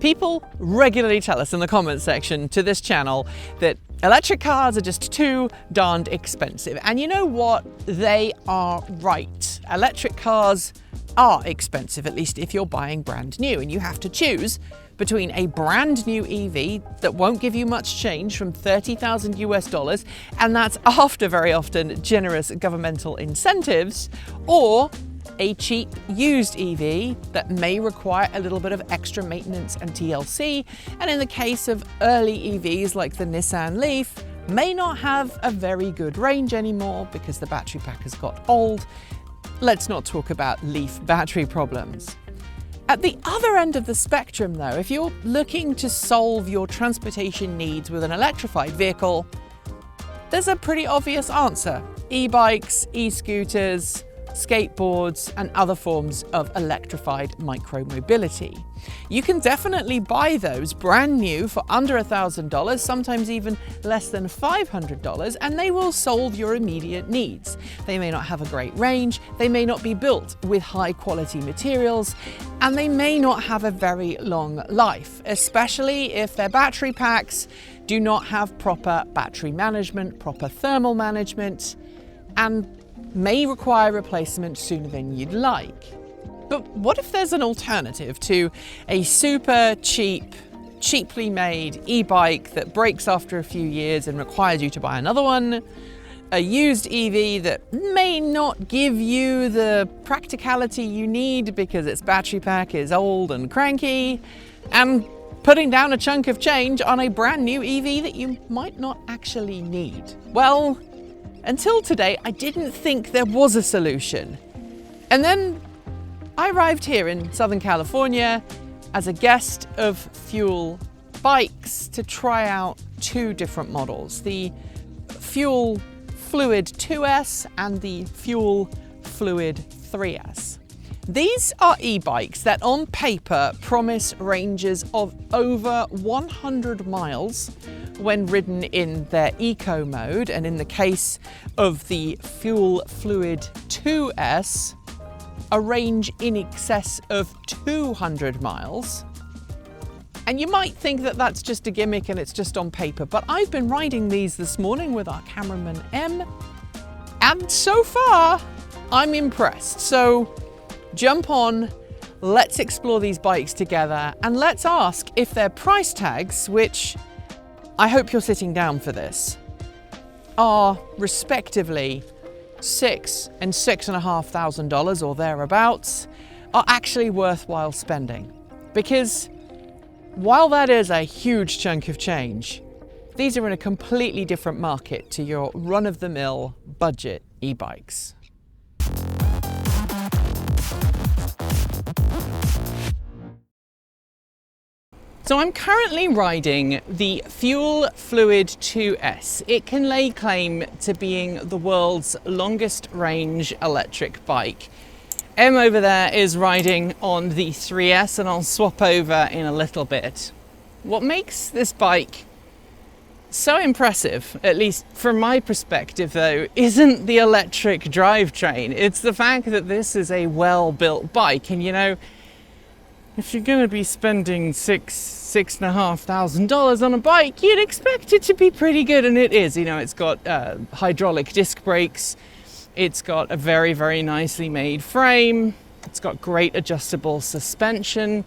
People regularly tell us in the comments section to this channel that electric cars are just too darned expensive. And you know what? They are right. Electric cars are expensive, at least if you're buying brand new, and you have to choose between a brand new EV that won't give you much change from 30,000 US dollars, and that's after very often generous governmental incentives, or a cheap used EV that may require a little bit of extra maintenance and TLC, and in the case of early EVs like the Nissan Leaf, may not have a very good range anymore because the battery pack has got old. Let's not talk about Leaf battery problems. At the other end of the spectrum though, if you're looking to solve your transportation needs with an electrified vehicle, there's a pretty obvious answer. E-bikes, e-scooters, skateboards, and other forms of electrified micro-mobility. You can definitely buy those brand new for under $1,000, sometimes even less than $500, and they will solve your immediate needs. They may not have a great range, they may not be built with high quality materials, and they may not have a very long life, especially if their battery packs do not have proper battery management, proper thermal management, and may require replacement sooner than you'd like. But what if there's an alternative to a super cheaply made e-bike that breaks after a few years and requires you to buy another one? A used EV that may not give you the practicality you need because its battery pack is old and cranky, and putting down a chunk of change on a brand new EV that you might not actually need? Well, until today, I didn't think there was a solution. And then I arrived here in Southern California as a guest of Fuell Bikes to try out two different models, the Fuell Flluid 2S and the Fuell Flluid 3S. These are e-bikes that on paper promise ranges of over 100 miles when ridden in their eco mode, and in the case of the Fuell Flluid 2S, a range in excess of 200 miles. And you might think that that's just a gimmick and it's just on paper, but I've been riding these this morning with our cameraman M, and so far I'm impressed. So jump on, let's explore these bikes together, and let's ask if their price tags, which I hope you're sitting down for this, are respectively $6,000 and $6,500 or thereabouts, are actually worthwhile spending. Because while that is a huge chunk of change, these are in a completely different market to your run-of-the-mill budget e-bikes. So I'm currently riding the Fuell Flluid 2S. It can lay claim to being the world's longest range electric bike. Em over there is riding on the 3S, and I'll swap over in a little bit. What makes this bike so impressive, at least from my perspective though, isn't the electric drivetrain. It's the fact that this is a well-built bike, and you know, if you're going to be spending $6,500 on a bike, you'd expect it to be pretty good, and it is. You know, it's got hydraulic disc brakes, it's got a very, very nicely made frame, it's got great adjustable suspension.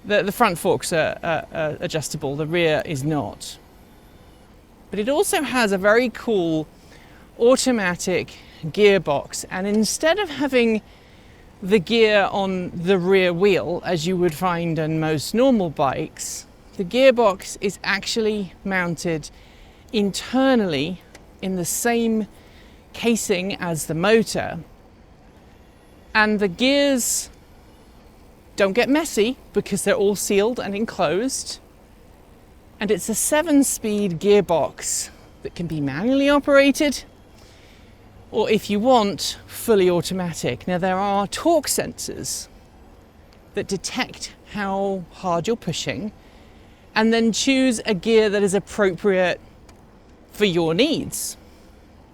The front forks are adjustable, the rear is not. But it also has a very cool automatic gearbox, and instead of having the gear on the rear wheel, as you would find on most normal bikes, the gearbox is actually mounted internally in the same casing as the motor. And the gears don't get messy because they're all sealed and enclosed. And it's a 7-speed gearbox that can be manually operated, or if you want, fully automatic. Now there are torque sensors that detect how hard you're pushing and then choose a gear that is appropriate for your needs.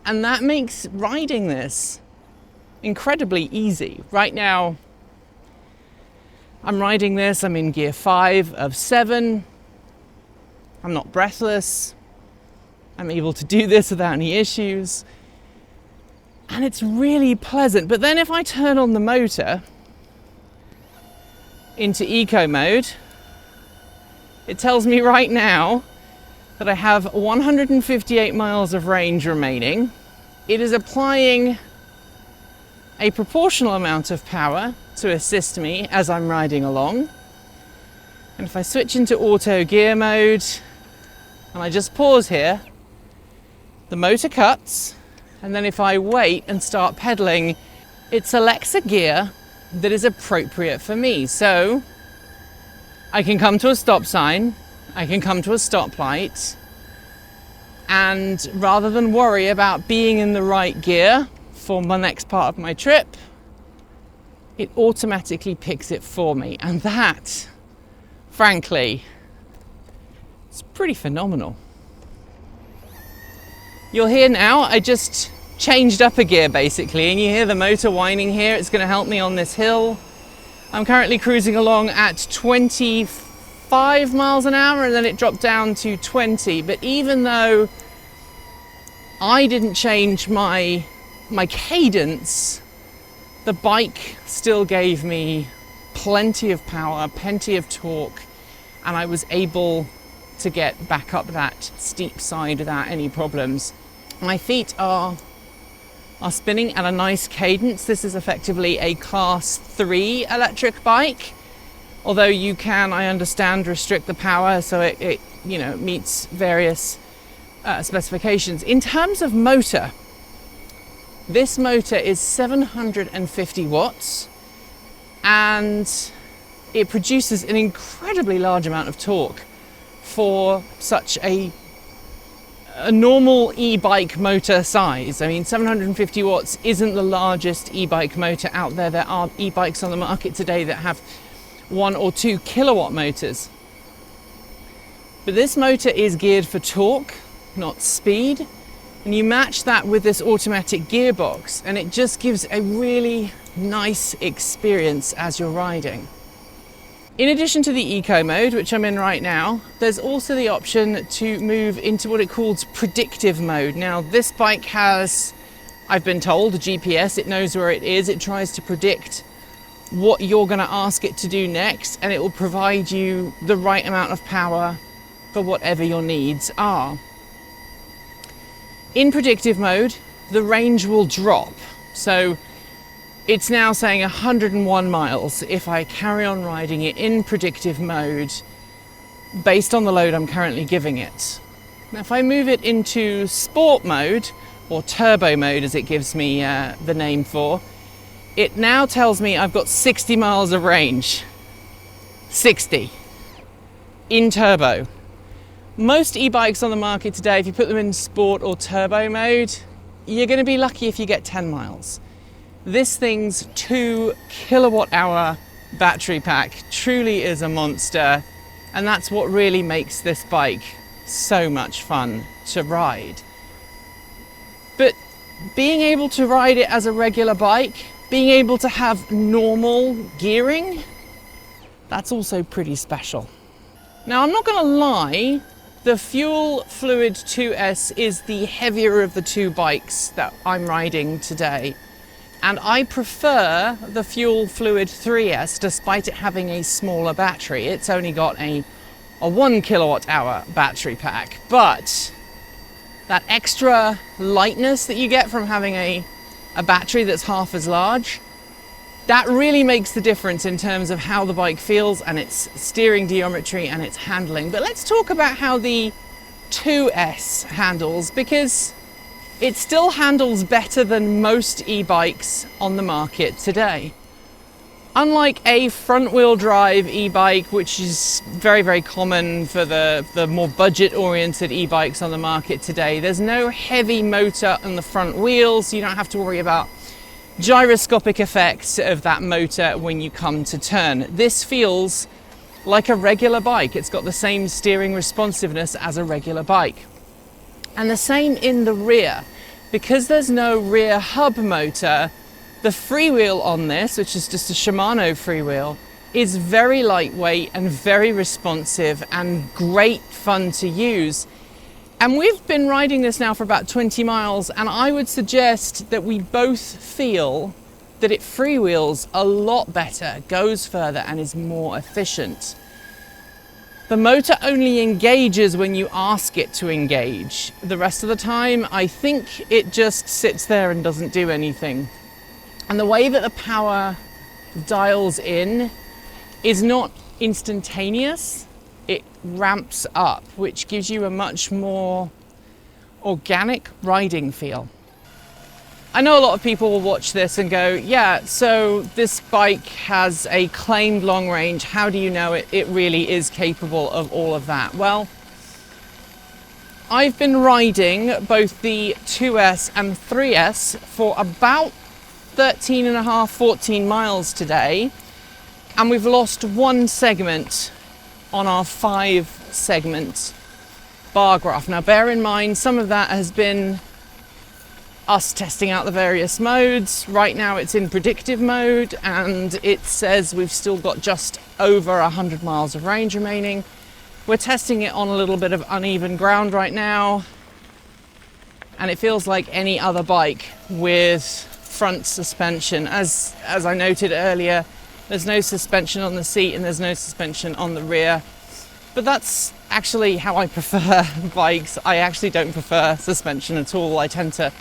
And that makes riding this incredibly easy. Right now, I'm riding this, I'm in gear 5 of 7. I'm not breathless. I'm able to do this without any issues. And it's really pleasant. But then if I turn on the motor into eco mode, it tells me right now that I have 158 miles of range remaining. It is applying a proportional amount of power to assist me as I'm riding along. And if I switch into auto gear mode and I just pause here, the motor cuts, and then if I wait and start pedaling, it selects a gear that is appropriate for me. So I can come to a stop sign, I can come to a stoplight, and rather than worry about being in the right gear for the next part of my trip, it automatically picks it for me. And that, frankly, it's pretty phenomenal. You'll hear now, I just changed up a gear basically, and you hear the motor whining here. It's going to help me on this hill. I'm currently cruising along at 25 miles an hour, and then it dropped down to 20. But even though I didn't change my cadence, the bike still gave me plenty of power, plenty of torque, and I was able to get back up that steep side without any problems. My feet are spinning at a nice cadence. This is effectively a class 3 electric bike, although you can, I understand, restrict the power so it meets various specifications. In terms of motor, this motor is 750 watts and it produces an incredibly large amount of torque for such a normal e-bike motor size. I mean, 750 watts isn't the largest e-bike motor out there. There are e-bikes on the market today that have 1 or 2 kilowatt motors. But this motor is geared for torque, not speed. And you match that with this automatic gearbox, and it just gives a really nice experience as you're riding. In addition to the eco mode, which I'm in right now, there's also the option to move into what it calls predictive mode. Now, this bike has, I've been told, a GPS. It knows where it is. It tries to predict what you're going to ask it to do next, and it will provide you the right amount of power for whatever your needs are. In predictive mode, the range will drop. So it's now saying 101 miles if I carry on riding it in predictive mode based on the load I'm currently giving it. Now, if I move it into sport mode, or turbo mode as it gives me the name for, it now tells me I've got 60 miles of range. 60 in turbo. Most e-bikes on the market today, if you put them in sport or turbo mode, you're going to be lucky if you get 10 miles. This thing's 2 kilowatt hour battery pack truly is a monster, and that's what really makes this bike so much fun to ride. But being able to ride it as a regular bike, being able to have normal gearing, that's also pretty special. Now, I'm not going to lie, the Fuell Flluid 2S is the heavier of the two bikes that I'm riding today. And I prefer the Fuell Flluid 3S despite it having a smaller battery. It's only got a 1 kilowatt hour battery pack. But that extra lightness that you get from having a battery that's half as large, that really makes the difference in terms of how the bike feels and its steering geometry and its handling. But let's talk about how the 2S handles, because it still handles better than most e-bikes on the market today. Unlike a front-wheel drive e-bike, which is very, very common for the more budget-oriented e-bikes on the market today, there's no heavy motor on the front wheels, so you don't have to worry about gyroscopic effects of that motor when you come to turn. This feels like a regular bike. It's got the same steering responsiveness as a regular bike. And the same in the rear. Because there's no rear hub motor, the freewheel on this, which is just a Shimano freewheel, is very lightweight and very responsive and great fun to use. And we've been riding this now for about 20 miles, and I would suggest that we both feel that it freewheels a lot better, goes further, and is more efficient. The motor only engages when you ask it to engage. The rest of the time, I think it just sits there and doesn't do anything. And the way that the power dials in is not instantaneous. It ramps up, which gives you a much more organic riding feel. I know a lot of people will watch this and go, yeah, so this bike has a claimed long range. How do you know it really is capable of all of that? Well, I've been riding both the 2S and 3S for about 13 and a half, 14 miles today, and we've lost one segment on our 5 segment bar graph. Now bear in mind, some of that has been us testing out the various modes. Right now it's in predictive mode and it says we've still got just over 100 miles of range remaining. We're testing it on a little bit of uneven ground right now, and it feels like any other bike with front suspension. As I noted earlier, there's no suspension on the seat and there's no suspension on the rear. But that's actually how I prefer bikes. I actually don't prefer suspension at all. I tend to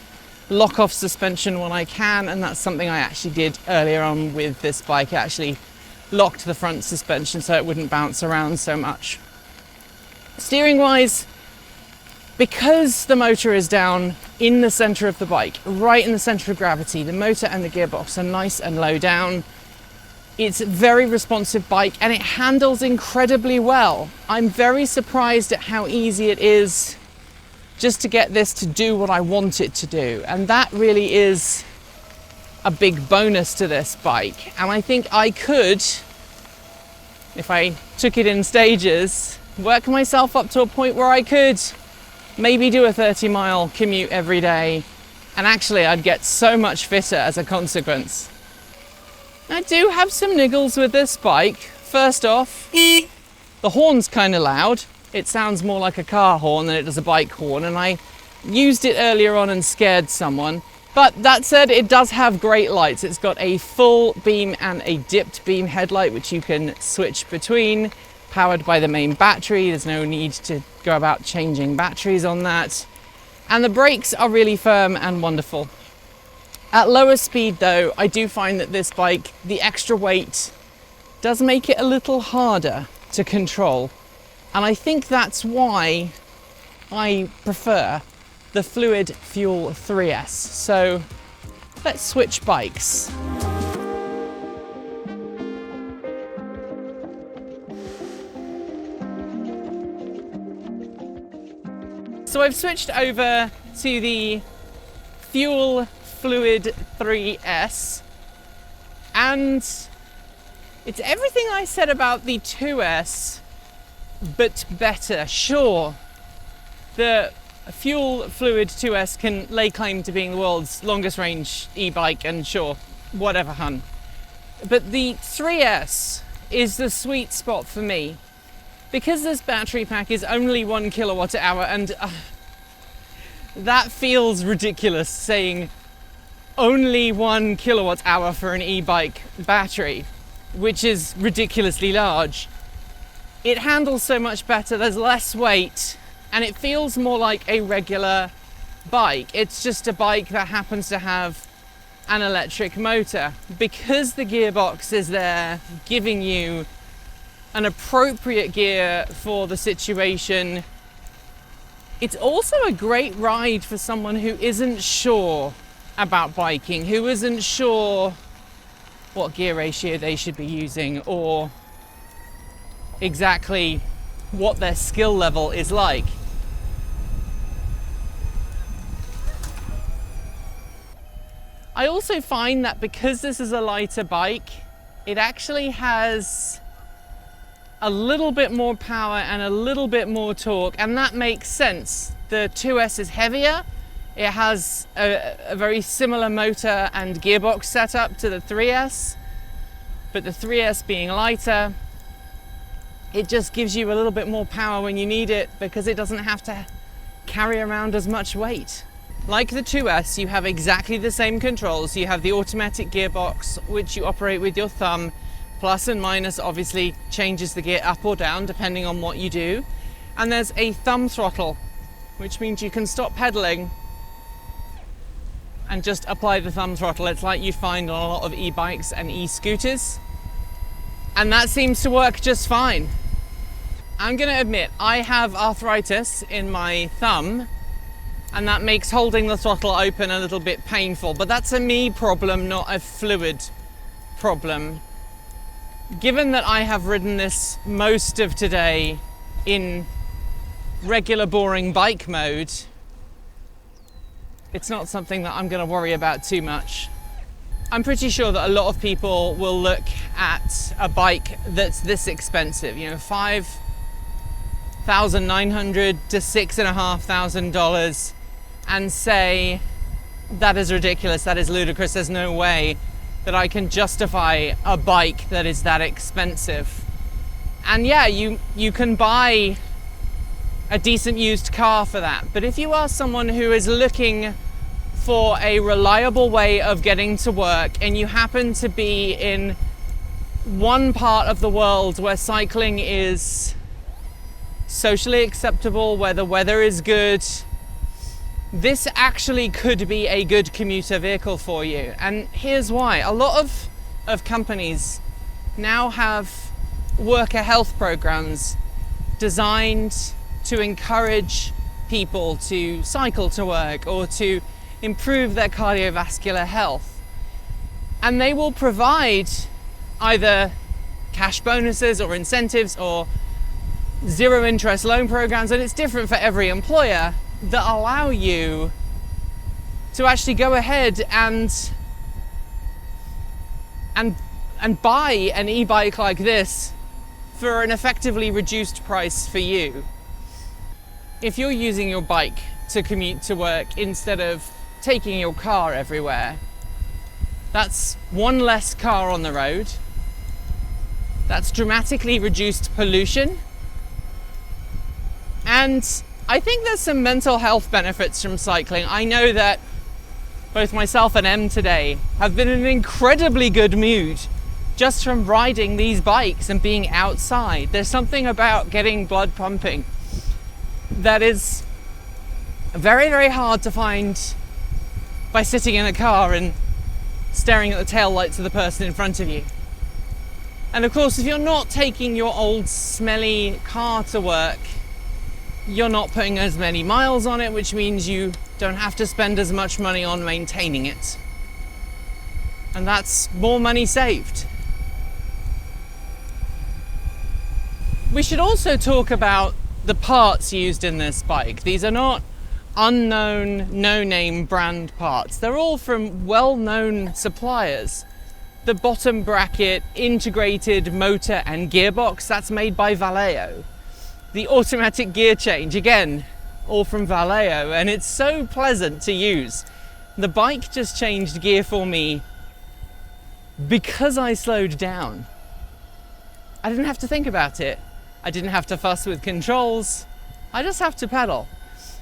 lock off suspension when I can, and that's something I actually did earlier on with this bike. I actually locked the front suspension so it wouldn't bounce around so much. Steering wise, because the motor is down in the center of the bike, right in the center of gravity, the motor and the gearbox are nice and low down. It's a very responsive bike and it handles incredibly well. I'm very surprised at how easy it is just to get this to do what I want it to do. And that really is a big bonus to this bike. And I think I could, if I took it in stages, work myself up to a point where I could maybe do a 30-mile commute every day. And actually I'd get so much fitter as a consequence. I do have some niggles with this bike. First off, the horn's kind of loud. It sounds more like a car horn than it does a bike horn, and I used it earlier on and scared someone. But that said, it does have great lights. It's got a full beam and a dipped beam headlight, which you can switch between, powered by the main battery. There's no need to go about changing batteries on that. And the brakes are really firm and wonderful. At lower speed though, I do find that this bike, the extra weight does make it a little harder to control. And I think that's why I prefer the Fluid Fuell 3S. So let's switch bikes. So I've switched over to the Fuell Flluid 3S, and it's everything I said about the 2S, but better. Sure, the Fuell Flluid 2S can lay claim to being the world's longest range e-bike, and sure, whatever, hun. But the 3S is the sweet spot for me, because this battery pack is only 1 kilowatt hour, and that feels ridiculous, saying only 1 kilowatt hour for an e-bike battery, which is ridiculously large. It handles so much better, there's less weight, and it feels more like a regular bike. It's just a bike that happens to have an electric motor. Because the gearbox is there, giving you an appropriate gear for the situation, it's also a great ride for someone who isn't sure about biking, who isn't sure what gear ratio they should be using or exactly what their skill level is like. I also find that because this is a lighter bike, it actually has a little bit more power and a little bit more torque, and that makes sense. The 2S is heavier. It has a very similar motor and gearbox setup to the 3S, but the 3S being lighter, it just gives you a little bit more power when you need it because it doesn't have to carry around as much weight. Like the 2S, you have exactly the same controls. You have the automatic gearbox, which you operate with your thumb. Plus and minus obviously changes the gear up or down depending on what you do. And there's a thumb throttle, which means you can stop pedaling and just apply the thumb throttle. It's like you find on a lot of e-bikes and e-scooters. And that seems to work just fine. I'm gonna admit, I have arthritis in my thumb, and that makes holding the throttle open a little bit painful, but that's a me problem, not a fluid problem. Given that I have ridden this most of today in regular boring bike mode, it's not something that I'm going to worry about too much. I'm pretty sure that a lot of people will look at a bike that's this expensive, you know, $5,900 to $6,500, and say, that is ridiculous, that is ludicrous, there's no way that I can justify a bike that is that expensive. And yeah, you can buy a decent used car for that, but if you are someone who is looking for a reliable way of getting to work, and you happen to be in one part of the world where cycling is socially acceptable, where the weather is good, this actually could be a good commuter vehicle for you. And here's why. A lot of companies now have worker health programs designed to encourage people to cycle to work or to improve their cardiovascular health. And they will provide either cash bonuses or incentives or zero interest loan programs, and it's different for every employer, that allow you to actually go ahead and buy an e-bike like this for an effectively reduced price for you. If you're using your bike to commute to work instead of taking your car everywhere, that's one less car on the road, that's dramatically reduced pollution, and I think there's some mental health benefits from cycling. I know that both myself and Em today have been in an incredibly good mood just from riding these bikes and being outside. There's something about getting blood pumping that is very, very hard to find by sitting in a car and staring at the tail lights of the person in front of you. And of course, if you're not taking your old smelly car to work, you're not putting as many miles on it, which means you don't have to spend as much money on maintaining it. And that's more money saved. We should also talk about the parts used in this bike. These are not unknown, no-name brand parts. They're all from well-known suppliers. The bottom bracket integrated motor and gearbox, that's made by Vallejo. The automatic gear change, again, all from Vallejo, and it's so pleasant to use. The bike just changed gear for me because I slowed down. I didn't have to think about it. I didn't have to fuss with controls. I just have to pedal.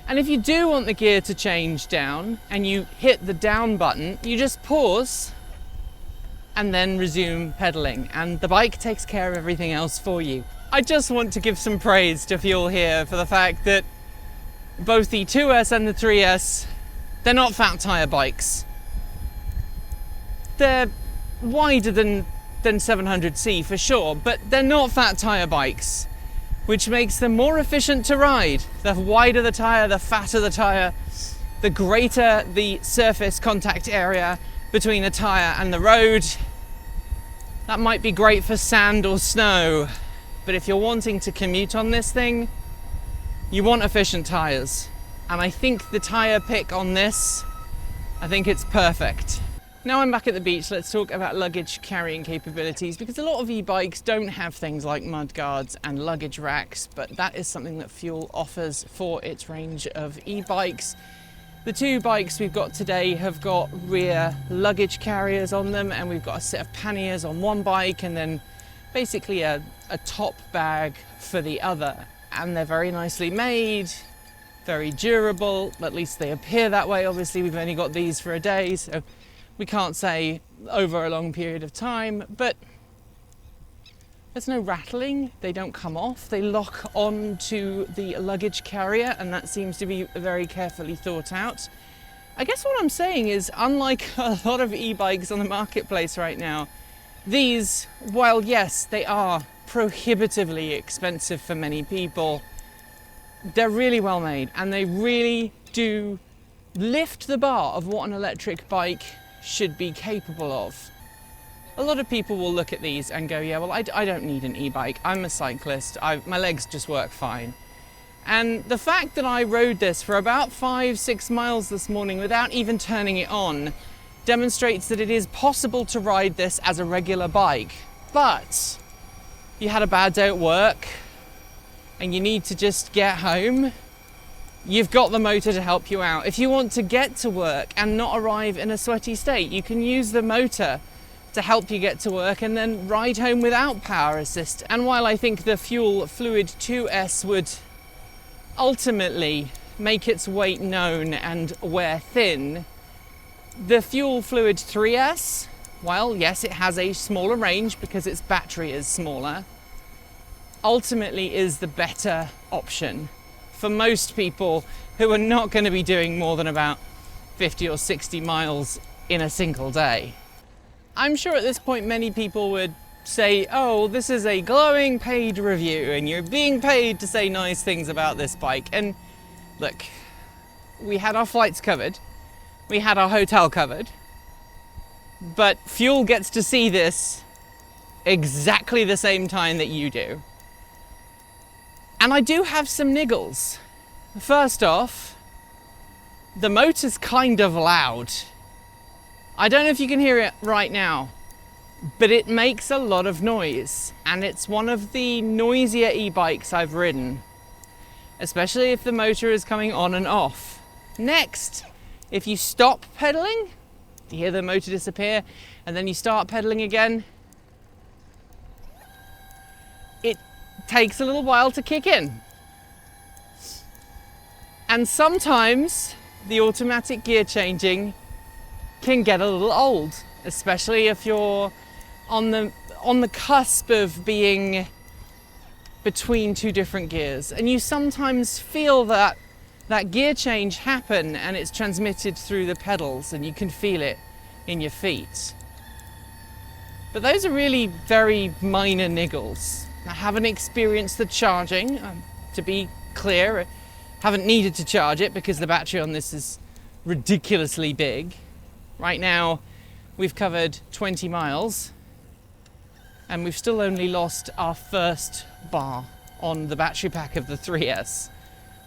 And if you do want the gear to change down and you hit the down button, you just pause and then resume pedaling, and the bike takes care of everything else for you. I just want to give some praise to Fuell here for the fact that both the 2S and the 3S, they're not fat tire bikes. They're wider than 700C for sure, but they're not fat tire bikes, which makes them more efficient to ride. The wider the tire, the fatter the tire, the greater the surface contact area between the tire and the road. That might be great for sand or snow, but if you're wanting to commute on this thing, you want efficient tires. And I think the tire pick on this, I think it's perfect. Now I'm back at the beach, let's talk about luggage carrying capabilities, because a lot of e-bikes don't have things like mudguards and luggage racks, but that is something that Fuell offers for its range of e-bikes. The two bikes we've got today have got rear luggage carriers on them, and we've got a set of panniers on one bike and then basically a top bag for the other. And they're very nicely made, very durable, at least they appear that way. Obviously we've only got these for a day, so we can't say over a long period of time, but there's no rattling, they don't come off, they lock on to the luggage carrier, and that seems to be very carefully thought out. I guess what I'm saying is, unlike a lot of e-bikes on the marketplace right now, these, while yes, they are prohibitively expensive for many people, they're really well made, and they really do lift the bar of what an electric bike should be capable of. A lot of people will look at these and go, yeah, well, I don't need an e-bike. I'm a cyclist. My legs just work fine. And the fact that I rode this for about 5-6 miles this morning without even turning it on demonstrates that it is possible to ride this as a regular bike. But you had a bad day at work and you need to just get home, you've got the motor to help you out. If you want to get to work and not arrive in a sweaty state, you can use the motor to help you get to work and then ride home without power assist. And while I think the Fuell Flluid 2S would ultimately make its weight known and wear thin, the Fuell Flluid 3S, while yes, it has a smaller range because its battery is smaller, ultimately is the better option for most people who are not going to be doing more than about 50 or 60 miles in a single day. I'm sure at this point many people would say, oh, this is a glowing paid review and you're being paid to say nice things about this bike. And look, we had our flights covered, we had our hotel covered, but Fuell gets to see this exactly the same time that you do. And I do have some niggles. First off, the motor's kind of loud. I don't know if you can hear it right now, but it makes a lot of noise, and it's one of the noisier e-bikes I've ridden, especially if the motor is coming on and off. Next, if you stop pedaling, you hear the motor disappear, and then you start pedaling again, it takes a little while to kick in. And sometimes the automatic gear changing can get a little old, especially if you're on the cusp of being between two different gears, and you sometimes feel that gear change happen and it's transmitted through the pedals and you can feel it in your feet. But those are really very minor niggles. I haven't experienced the charging, to be clear, I haven't needed to charge it because the battery on this is ridiculously big. Right now, we've covered 20 miles and we've still only lost our first bar on the battery pack of the 3S.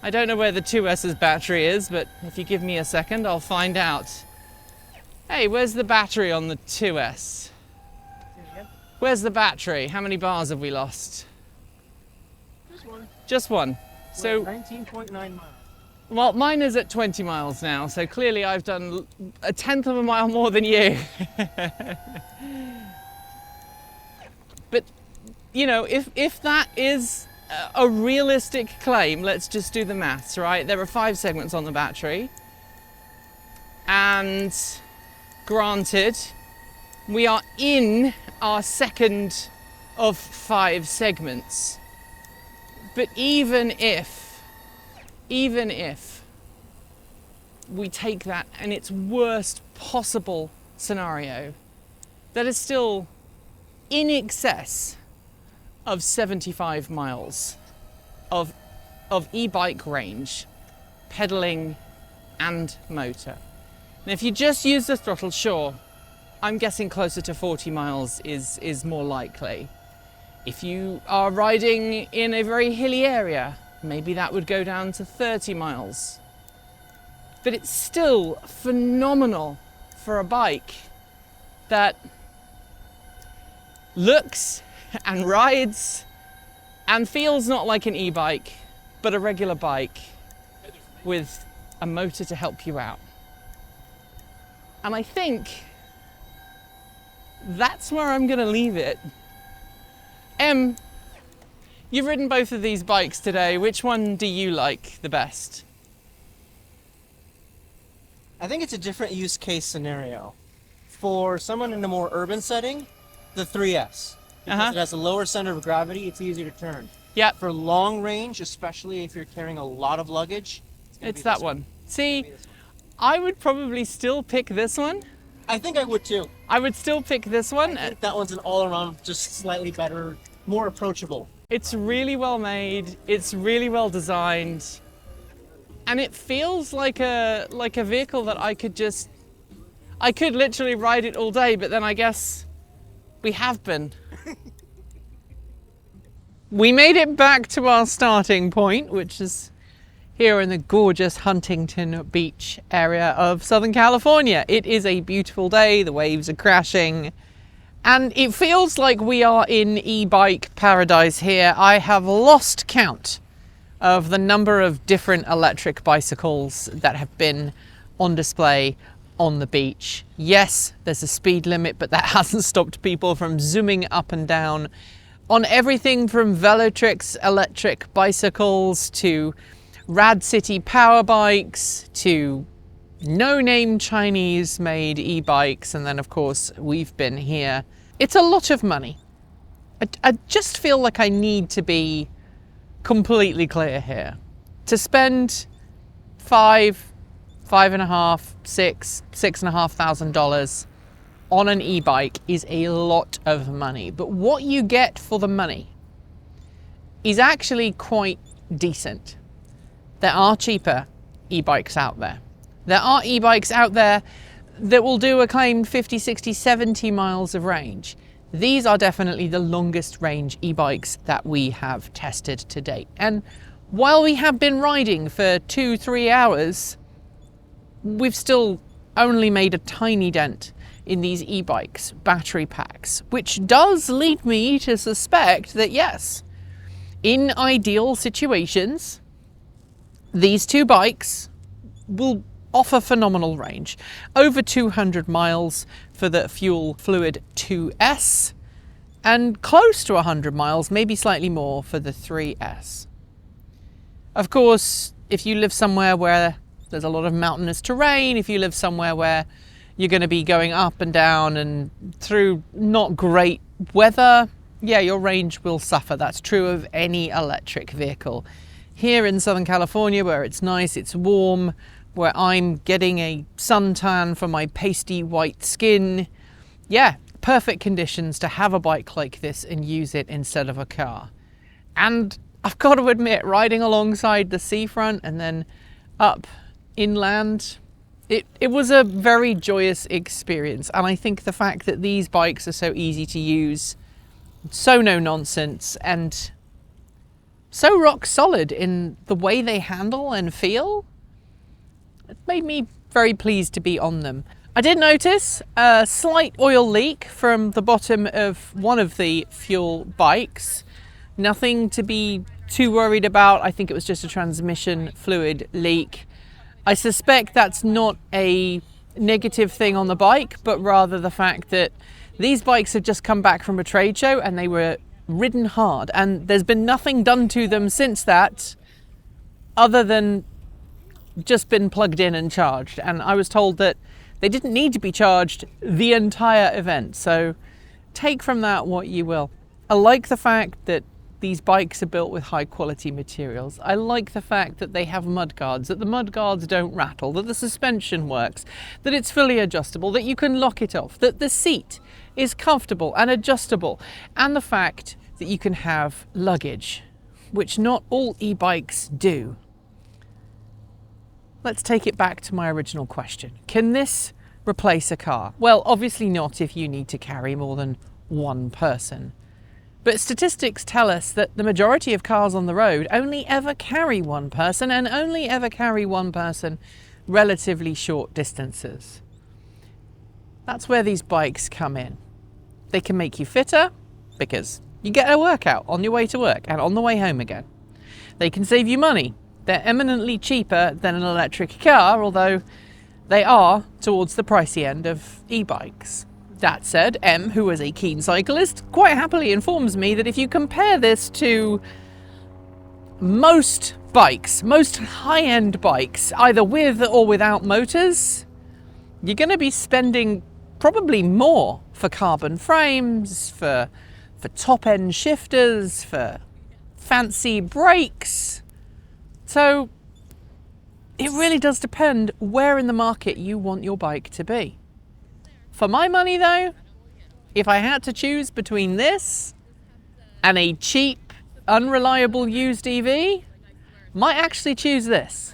I don't know where the 2S's battery is, but if you give me a second, I'll find out. Hey, where's the battery on the 2S? Where's the battery? How many bars have we lost? Just one. Just one. So 19.9 miles. Well, mine is at 20 miles now, so clearly I've done 1/10 of a mile more than you. But, you know, if that is a realistic claim, let's just do the maths, right? There are 5 segments on the battery. And granted, we are in our second of 5 segments. But even if we take that in its worst possible scenario, that is still in excess of 75 miles of e-bike range, pedaling and motor. And if you just use the throttle, sure, I'm guessing closer to 40 miles is more likely. If you are riding in a very hilly area, maybe that would go down to 30 miles. But it's still phenomenal for a bike that looks and rides and feels not like an e-bike, but a regular bike with a motor to help you out. And I think that's where I'm gonna leave it. You've ridden both of these bikes today. Which one do you like the best? I think it's a different use case scenario. For someone in a more urban setting, the 3S. Because it has a lower center of gravity, it's easier to turn. Yeah. For long range, especially if you're carrying a lot of luggage, it's that one. See, I would probably still pick this one. I think I would too. I would still pick this one. I think that one's an all-around, just slightly better, more approachable. It's really well made, it's really well designed, and it feels like a vehicle that I could literally ride it all day, but then I guess we have been. We made it back to our starting point, which is here in the gorgeous Huntington Beach area of Southern California. It is a beautiful day, the waves are crashing, and it feels like we are in e-bike paradise here. I have lost count of the number of different electric bicycles that have been on display on the beach. Yes, there's a speed limit, but that hasn't stopped people from zooming up and down on everything from Velotrix electric bicycles to Rad City power bikes to no-name Chinese-made e-bikes, and then of course we've been here. It's a lot of money. I just feel like I need to be completely clear here. To spend $6,500 on an e-bike is a lot of money, but what you get for the money is actually quite decent. There are cheaper e-bikes out there. There are e-bikes out there that will do a claimed 50, 60, 70 miles of range. These are definitely the longest range e-bikes that we have tested to date. And while we have been riding for 2-3 hours, we've still only made a tiny dent in these e-bikes battery packs, which does lead me to suspect that yes, in ideal situations, these two bikes will offer phenomenal range. Over 200 miles for the Fuell Flluid 2S and close to 100 miles, maybe slightly more for the 3S. Of course, if you live somewhere where there's a lot of mountainous terrain, if you live somewhere where you're going to be going up and down and through not great weather, yeah, your range will suffer. That's true of any electric vehicle. Here in Southern California, where it's nice, it's warm, where I'm getting a suntan for my pasty white skin, yeah, perfect conditions to have a bike like this and use it instead of a car. And I've got to admit, riding alongside the seafront and then up inland, it was a very joyous experience. And I think the fact that these bikes are so easy to use, so no nonsense, and so rock solid in the way they handle and feel, it made me very pleased to be on them. I did notice a slight oil leak from the bottom of one of the Fuell bikes. Nothing to be too worried about. I think it was just a transmission fluid leak. I suspect that's not a negative thing on the bike, but rather the fact that these bikes have just come back from a trade show and they were ridden hard, and there's been nothing done to them since that other than just been plugged in and charged. And I was told that they didn't need to be charged the entire event, so take from that what you will. I like the fact that these bikes are built with high quality materials. I like the fact that they have mudguards, that the mudguards don't rattle, that the suspension works, that it's fully adjustable, that you can lock it off, that the seat is comfortable and adjustable, and the fact that you can have luggage, which not all e-bikes do. Let's take it back to my original question. Can this replace a car? Well, obviously not if you need to carry more than one person. But statistics tell us that the majority of cars on the road only ever carry one person, and only ever carry one person relatively short distances. That's where these bikes come in. They can make you fitter because you get a workout on your way to work and on the way home again. They can save you money They're eminently cheaper than an electric car, although they are towards the pricey end of e-bikes. That said, M, who is a keen cyclist, quite happily informs me that if you compare this to most bikes, most high-end bikes, either with or without motors, you're going to be spending probably more for carbon frames, for top-end shifters, for fancy brakes. So it really does depend where in the market you want your bike to be. For my money though, if I had to choose between this and a cheap, unreliable used EV, might actually choose this.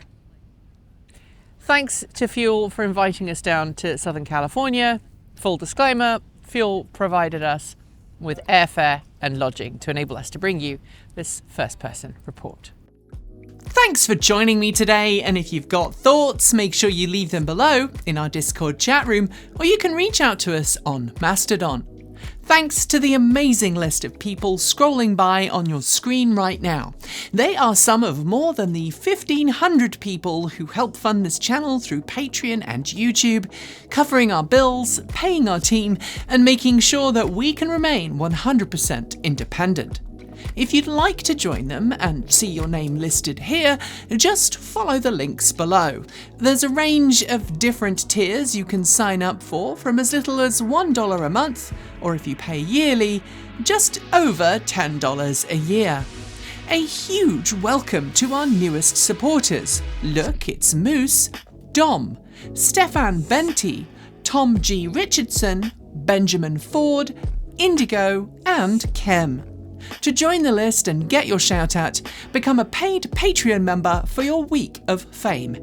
Thanks to Fuell for inviting us down to Southern California. Full disclaimer, Fuell provided us with airfare and lodging to enable us to bring you this first-person report. Thanks for joining me today, and if you've got thoughts, make sure you leave them below in our Discord chat room, or you can reach out to us on Mastodon. Thanks to the amazing list of people scrolling by on your screen right now. They are some of more than the 1,500 people who help fund this channel through Patreon and YouTube, covering our bills, paying our team, and making sure that we can remain 100% independent. If you'd like to join them and see your name listed here, just follow the links below. There's a range of different tiers you can sign up for, from as little as $1 a month, or if you pay yearly, just over $10 a year. A huge welcome to our newest supporters. Look, it's Moose, Dom, Stefan Benti, Tom G. Richardson, Benjamin Ford, Indigo, and Kem. To join the list and get your shout out, become a paid Patreon member for your week of fame.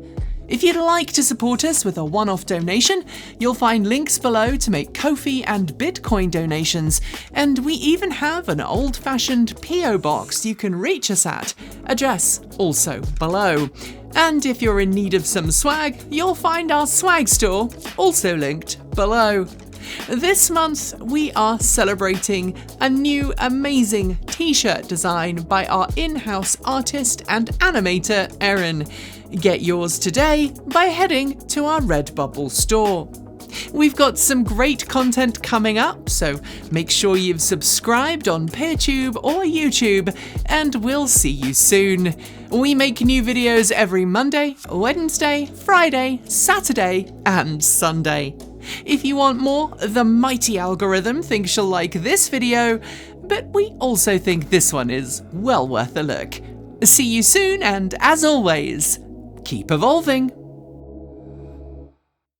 If you'd like to support us with a one-off donation, you'll find links below to make Ko-fi and Bitcoin donations, and we even have an old-fashioned PO box you can reach us at, address also below. And if you're in need of some swag, you'll find our swag store, also linked below. This month, we are celebrating a new amazing t-shirt design by our in-house artist and animator, Erin. Get yours today by heading to our Redbubble store. We've got some great content coming up, so make sure you've subscribed on PeerTube or YouTube, and we'll see you soon. We make new videos every Monday, Wednesday, Friday, Saturday, and Sunday. If you want more, the mighty algorithm thinks you'll like this video, but we also think this one is well worth a look. See you soon, and as always, keep evolving.